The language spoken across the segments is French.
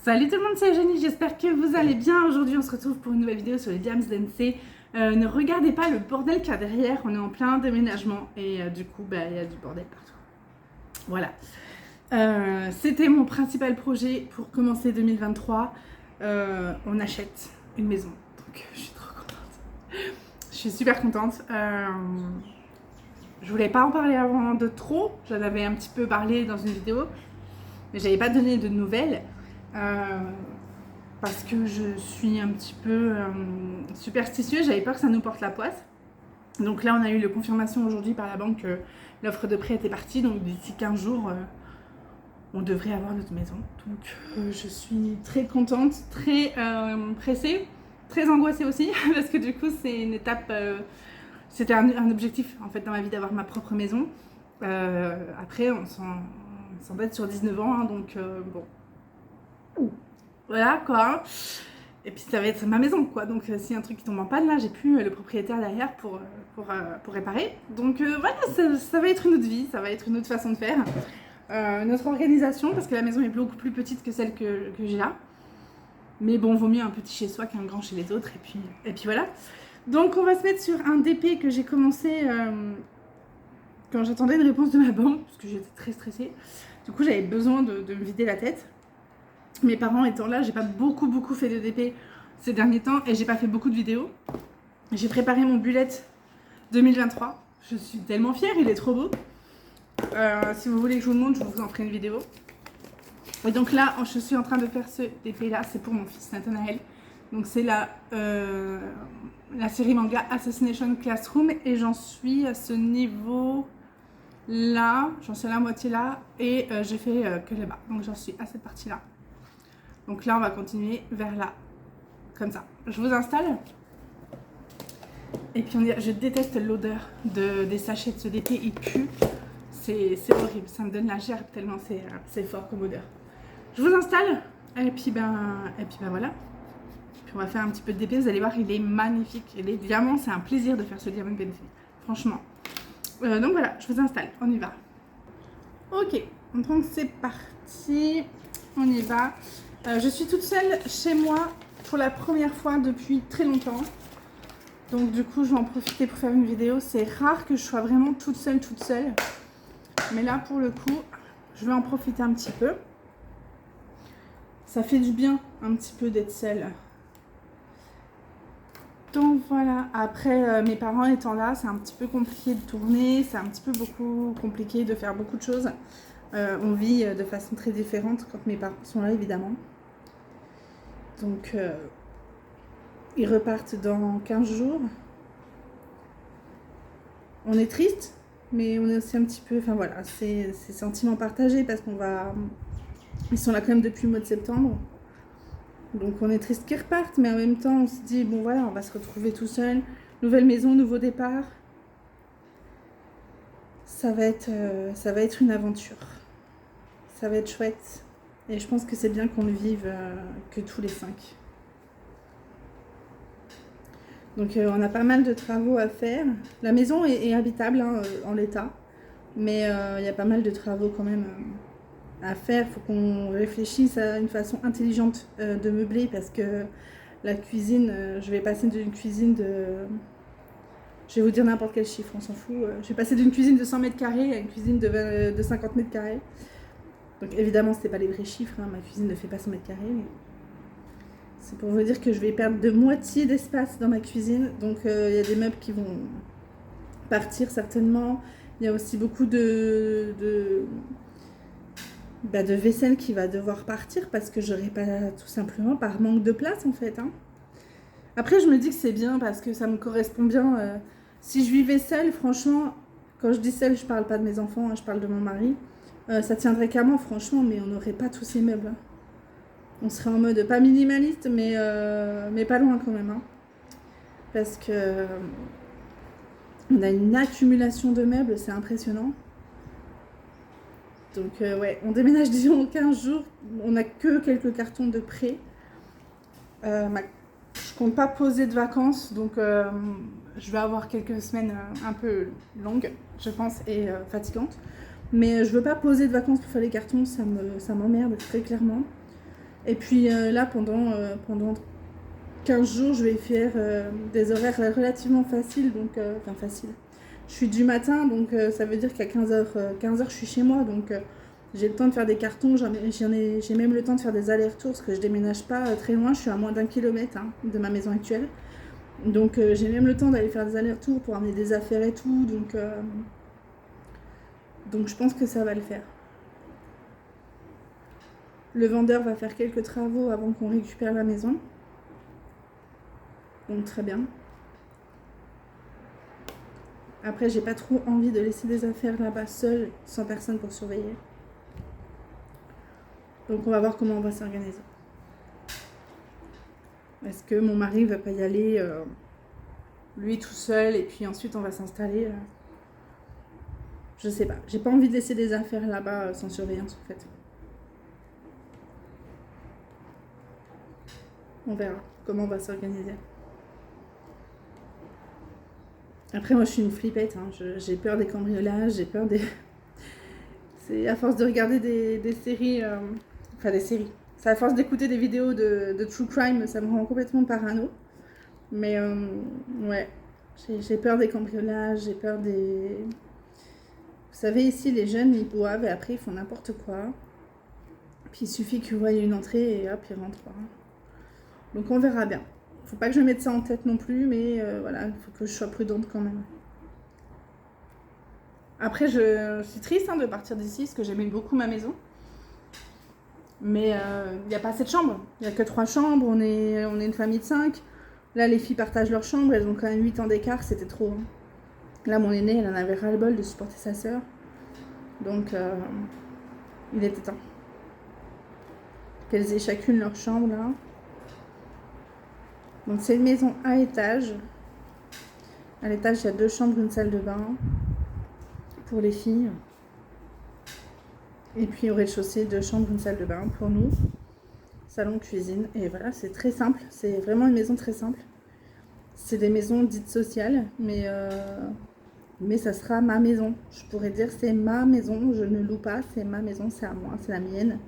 Salut tout le monde, c'est Eugénie, j'espère que vous allez bien. Aujourd'hui on se retrouve pour une nouvelle vidéo sur les Diams Densey. Ne regardez pas le bordel qu'il y a derrière, on est en plein déménagement et du coup il y a du bordel partout. Voilà. C'était mon principal projet pour commencer 2023. On achète une maison, donc je suis trop contente. Je suis super contente. Je voulais pas en parler avant de trop, j'en avais un petit peu parlé dans une vidéo, mais j'avais pas donné de nouvelles. Parce que je suis un petit peu superstitieuse, j'avais peur que ça nous porte la poisse. Donc là, on a eu la confirmation aujourd'hui par la banque que l'offre de prêt était partie. Donc d'ici 15 jours, on devrait avoir notre maison. Donc je suis très contente, très pressée, très angoissée aussi. Parce que du coup, c'est une étape... c'était un objectif en fait dans ma vie d'avoir ma propre maison. Après, on s'embête sur 19 ans, hein, donc bon. Voilà quoi. Et puis ça va être ma maison quoi. Donc s'il y a un truc qui tombe en panne là, j'ai plus le propriétaire derrière pour réparer. Donc voilà, ça va être une autre vie, ça va être une autre façon de faire. Une autre organisation parce que la maison est beaucoup plus petite que celle que j'ai là. Mais bon, vaut mieux un petit chez soi qu'un grand chez les autres. Et puis voilà. Donc on va se mettre sur un DP que j'ai commencé quand j'attendais une réponse de ma banque parce que j'étais très stressée. Du coup j'avais besoin de me vider la tête. Mes parents étant là, j'ai pas beaucoup fait de DP ces derniers temps et j'ai pas fait beaucoup de vidéos. J'ai préparé mon bullet 2023. Je suis tellement fière, il est trop beau. Si vous voulez que je vous le montre, je vous en ferai une vidéo. Et donc là, je suis en train de faire ce DP là, c'est pour mon fils Nathanaël. Donc c'est la série manga Assassination Classroom et j'en suis à ce niveau là, j'en suis à la moitié là et j'ai fait que le bas. Donc j'en suis à cette partie là. Donc là, on va continuer vers là, comme ça. Je vous installe. Et puis, je déteste l'odeur des sachets de ce DP. Il pue. C'est horrible. Ça me donne la gerbe tellement c'est fort comme odeur. Je vous installe. Et puis, voilà. Puis, on va faire un petit peu de DP. Vous allez voir, il est magnifique. Et les diamants, c'est un plaisir de faire ce Diamond Densey. Franchement. Donc voilà, je vous installe. On y va. Ok. Donc, c'est parti. On y va. Je suis toute seule chez moi pour la première fois depuis très longtemps. Donc du coup, je vais en profiter pour faire une vidéo. C'est rare que je sois vraiment toute seule. Mais là, pour le coup, je vais en profiter un petit peu. Ça fait du bien un petit peu d'être seule. Donc voilà, après mes parents étant là, c'est un petit peu compliqué de tourner. C'est un petit peu compliqué de faire beaucoup de choses. On vit de façon très différente quand mes parents sont là, évidemment. Donc, ils repartent dans 15 jours. On est triste, mais on est aussi un petit peu... Enfin voilà, c'est sentiment partagé parce ils sont là quand même depuis le mois de septembre. Donc on est triste qu'ils repartent, mais en même temps, on se dit, bon voilà, on va se retrouver tout seul. Nouvelle maison, nouveau départ. Ça va être une aventure. Ça va être chouette. Et je pense que c'est bien qu'on ne vive que tous les 5. Donc on a pas mal de travaux à faire. La maison est habitable hein, en l'état. Mais il y a pas mal de travaux quand même à faire. Il faut qu'on réfléchisse à une façon intelligente de meubler. Parce que la cuisine, je vais passer d'une cuisine de... Je vais vous dire n'importe quel chiffre, on s'en fout. Je vais passer d'une cuisine de 100 mètres carrés à une cuisine de 50 mètres carrés. Donc évidemment, ce n'est pas les vrais chiffres, hein. Ma cuisine ne fait pas 100 mètres carrés. Mais c'est pour vous dire que je vais perdre de moitié d'espace dans ma cuisine. Donc il y a des meubles qui vont partir certainement. Il y a aussi beaucoup de vaisselle qui va devoir partir parce que j'aurai pas tout simplement par manque de place en fait. Hein. Après, je me dis que c'est bien parce que ça me correspond bien. Si je vivais seule, franchement, quand je dis seule, je parle pas de mes enfants, hein, je parle de mon mari. Ça tiendrait qu'à moi, franchement, mais on n'aurait pas tous ces meubles. On serait en mode pas minimaliste, mais pas loin quand même. Hein. Parce que on a une accumulation de meubles, c'est impressionnant. Donc ouais, on déménage disons 15 jours. On n'a que quelques cartons de prêt. Je compte pas poser de vacances, donc je vais avoir quelques semaines un peu longues, je pense, et fatigantes. Mais je veux pas poser de vacances pour faire les cartons, ça m'emmerde très clairement. Et puis là, pendant 15 jours, je vais faire des horaires relativement faciles, donc enfin faciles. Je suis du matin, donc ça veut dire qu'à 15h, je suis chez moi, donc j'ai le temps de faire des cartons, j'ai même le temps de faire des allers-retours, parce que je déménage pas très loin, je suis à moins d'1 kilomètre de ma maison actuelle. Donc j'ai même le temps d'aller faire des allers-retours pour amener des affaires et tout, donc je pense que ça va le faire. Le vendeur va faire quelques travaux avant qu'on récupère la maison. Donc très bien. Après, j'ai pas trop envie de laisser des affaires là-bas seules, sans personne pour surveiller. Donc on va voir comment on va s'organiser. Est-ce que mon mari va pas y aller lui tout seul et puis ensuite on va s'installer Je sais pas. J'ai pas envie de laisser des affaires là-bas sans surveillance en fait. On verra comment on va s'organiser. Après, moi, je suis une flippette. J'ai peur des cambriolages, j'ai peur des... C'est à force de regarder des séries... Enfin, des séries. C'est à force d'écouter des vidéos de true crime, ça me rend complètement parano. Mais, ouais. J'ai peur des cambriolages, j'ai peur des... Vous savez, ici, les jeunes, ils boivent et après, ils font n'importe quoi. Puis, il suffit qu'ils voient une entrée et hop, ils rentrent. Donc, on verra bien. Faut pas que je mette ça en tête non plus, mais voilà, il faut que je sois prudente quand même. Après, je suis triste de partir d'ici, parce que j'aimais beaucoup ma maison. Mais il n'y a pas assez de chambres. Il n'y a que 3 chambres, on est une famille de 5. Là, les filles partagent leurs chambres, elles ont quand même 8 ans d'écart, c'était trop. Là, mon aînée, elle en avait ras-le-bol de supporter sa sœur. Donc, il était temps qu'elles aient chacune leur chambre, là. Donc c'est une maison à étage. À l'étage, il y a 2 chambres, une salle de bain pour les filles. Et puis au rez-de-chaussée, 2 chambres, une salle de bain pour nous. Salon, cuisine. Et voilà, c'est très simple. C'est vraiment une maison très simple. C'est des maisons dites sociales, mais ça sera ma maison. Je pourrais dire c'est ma maison, je ne loue pas, c'est ma maison, c'est à moi, c'est la mienne.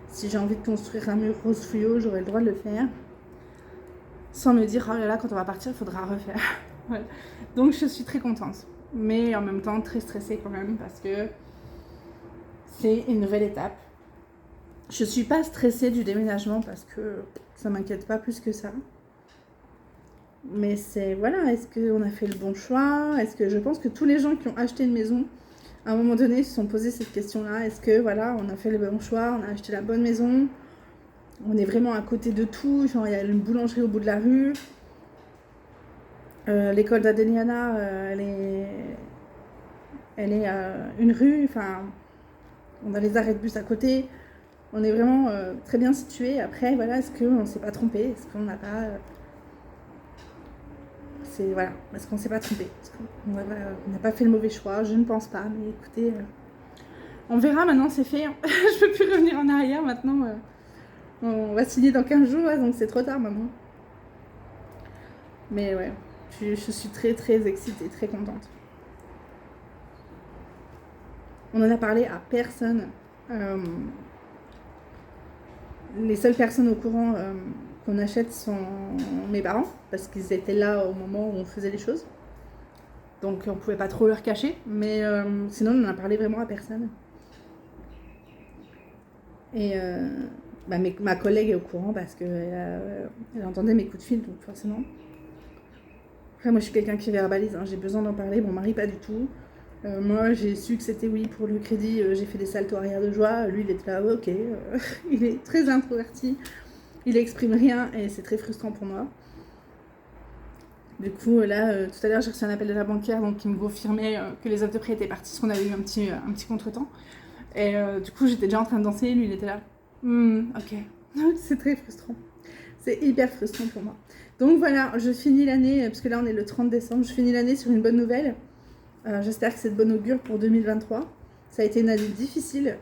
Si j'ai envie de construire un mur rose fluo, j'aurai le droit de le faire. Sans me dire, oh là là, quand on va partir, il faudra refaire. Voilà. Donc je suis très contente, mais en même temps très stressée quand même, parce que c'est une nouvelle étape. Je suis pas stressée du déménagement, parce que ça m'inquiète pas plus que ça. Mais c'est, voilà, est-ce qu'on a fait le bon choix? Est-ce que je pense que tous les gens qui ont acheté une maison, à un moment donné, se sont posé cette question-là. Est-ce que, voilà, on a fait le bon choix, on a acheté la bonne maison? On est vraiment à côté de tout, genre il y a une boulangerie au bout de la rue. L'école d'Adeliana, elle est à une rue, enfin, on a les arrêts de bus à côté. On est vraiment très bien situé. Après, voilà, est-ce qu'on ne s'est pas trompé? Est-ce qu'on n'a pas... Voilà, est-ce qu'on ne s'est pas trompé? Est-ce qu'on n'a pas fait le mauvais choix? Je ne pense pas, mais écoutez, on verra, maintenant c'est fait. Je ne peux plus revenir en arrière maintenant. On va signer dans 15 jours, donc c'est trop tard maintenant. Mais ouais, je suis très très excitée, très contente. On en a parlé à personne. Les seules personnes au courant qu'on achète sont mes parents, parce qu'ils étaient là au moment où on faisait les choses. Donc on pouvait pas trop leur cacher, mais sinon on en a parlé vraiment à personne. Et ma collègue est au courant parce qu'elle entendait mes coups de fil, donc forcément. Après, moi je suis quelqu'un qui verbalise, j'ai besoin d'en parler, mon mari pas du tout. Moi j'ai su que c'était oui pour le crédit, j'ai fait des saltos arrière de joie, lui il était là, ok, il est très introverti, il exprime rien et c'est très frustrant pour moi. Du coup là, tout à l'heure j'ai reçu un appel de la banquière donc, qui me confirmait que les offres de prêt étaient parties, parce qu'on avait eu un petit contretemps. Et du coup j'étais déjà en train de danser, lui il était là, ok. C'est très frustrant, c'est hyper frustrant pour moi. Donc voilà, je finis l'année, parce que là on est le 30 décembre, je finis l'année sur une bonne nouvelle. J'espère que c'est de bonne augure pour 2023. Ça a été une année difficile,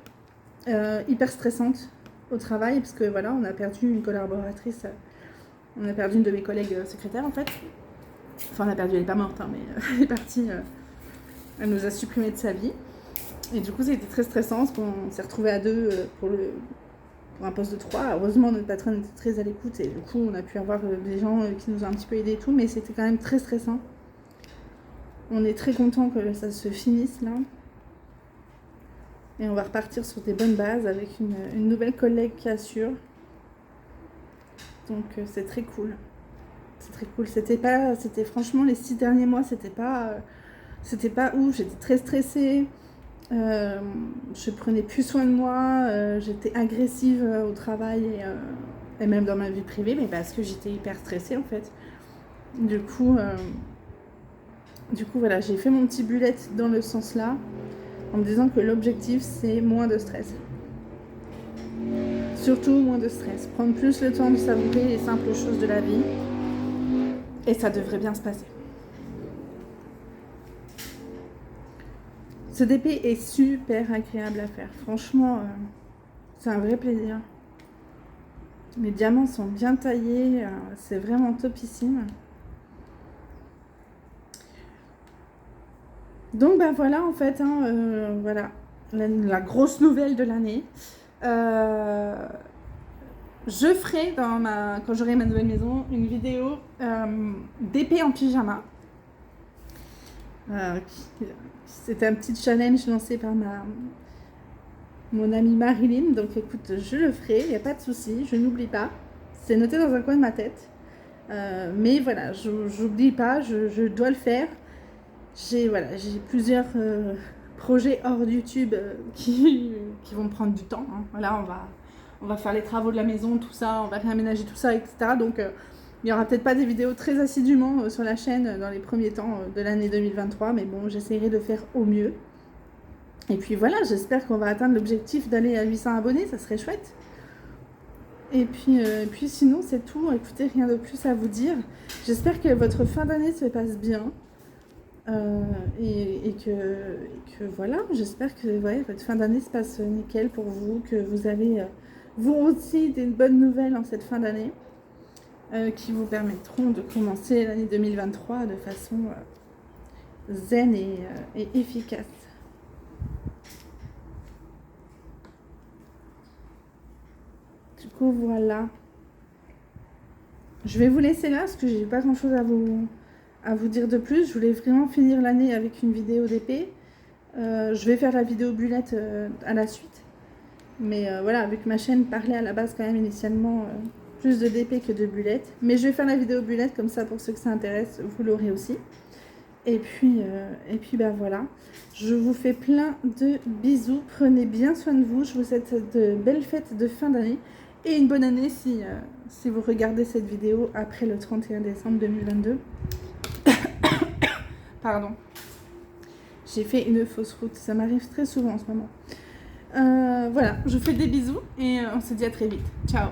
hyper stressante au travail, parce que voilà, on a perdu une collaboratrice, on a perdu une de mes collègues secrétaires en fait. Enfin, on a perdu, elle n'est pas morte, mais elle est partie, elle nous a supprimé de sa vie. Et du coup, ça a été très stressant, parce qu'on s'est retrouvés à 2 pour un poste de 3. Heureusement, notre patronne était très à l'écoute et du coup, on a pu avoir des gens qui nous ont un petit peu aidés et tout, mais c'était quand même très stressant. On est très content que ça se finisse là. Et on va repartir sur des bonnes bases avec une nouvelle collègue qui assure. Donc c'est très cool. C'est très cool. C'était franchement les 6 derniers mois, c'était pas ouf. J'étais très stressée. Je prenais plus soin de moi. J'étais agressive au travail et même dans ma vie privée, mais parce que j'étais hyper stressée en fait. Du coup voilà, j'ai fait mon petit bullet dans le sens là, en me disant que l'objectif c'est moins de stress. Surtout moins de stress. Prendre plus le temps de savourer les simples choses de la vie. Et ça devrait bien se passer. Ce DP est super agréable à faire. Franchement, c'est un vrai plaisir. Mes diamants sont bien taillés. C'est vraiment topissime. Donc ben voilà en fait, voilà la grosse nouvelle de l'année. Je ferai quand j'aurai ma nouvelle maison une vidéo d'épée en pyjama. C'était un petit challenge lancé par mon amie Marilyn. Donc écoute, je le ferai, il n'y a pas de souci, je n'oublie pas. C'est noté dans un coin de ma tête. Mais voilà, j'oublie pas, je dois le faire. J'ai plusieurs projets hors YouTube qui vont me prendre du temps. Voilà, on va faire les travaux de la maison, tout ça, on va réaménager tout ça, etc. Donc il n'y aura peut-être pas des vidéos très assidûment sur la chaîne dans les premiers temps de l'année 2023, mais bon, j'essaierai de faire au mieux. Et puis voilà, j'espère qu'on va atteindre l'objectif d'aller à 800 abonnés, ça serait chouette. Et puis sinon, c'est tout. Écoutez, rien de plus à vous dire. J'espère que votre fin d'année se passe bien. Et que voilà, j'espère que votre fin d'année se passe nickel pour vous, que vous avez vous aussi des bonnes nouvelles en cette fin d'année qui vous permettront de commencer l'année 2023 de façon zen et efficace. Du coup, voilà. Je vais vous laisser là parce que j'ai pas grand chose à vous dire de plus. Je voulais vraiment finir l'année avec une vidéo d'épée. Je vais faire la vidéo bullet à la suite. Mais voilà, avec ma chaîne parlait à la base quand même initialement plus de DP que de bullet. Mais je vais faire la vidéo bullet comme ça pour ceux que ça intéresse, vous l'aurez aussi. Et puis ben voilà, je vous fais plein de bisous. Prenez bien soin de vous. Je vous souhaite de belles fêtes de fin d'année et une bonne année si vous regardez cette vidéo après le 31 décembre 2022. Pardon. J'ai fait une fausse route, ça m'arrive très souvent en ce moment. Voilà, je vous fais des bisous et on se dit à très vite. Ciao.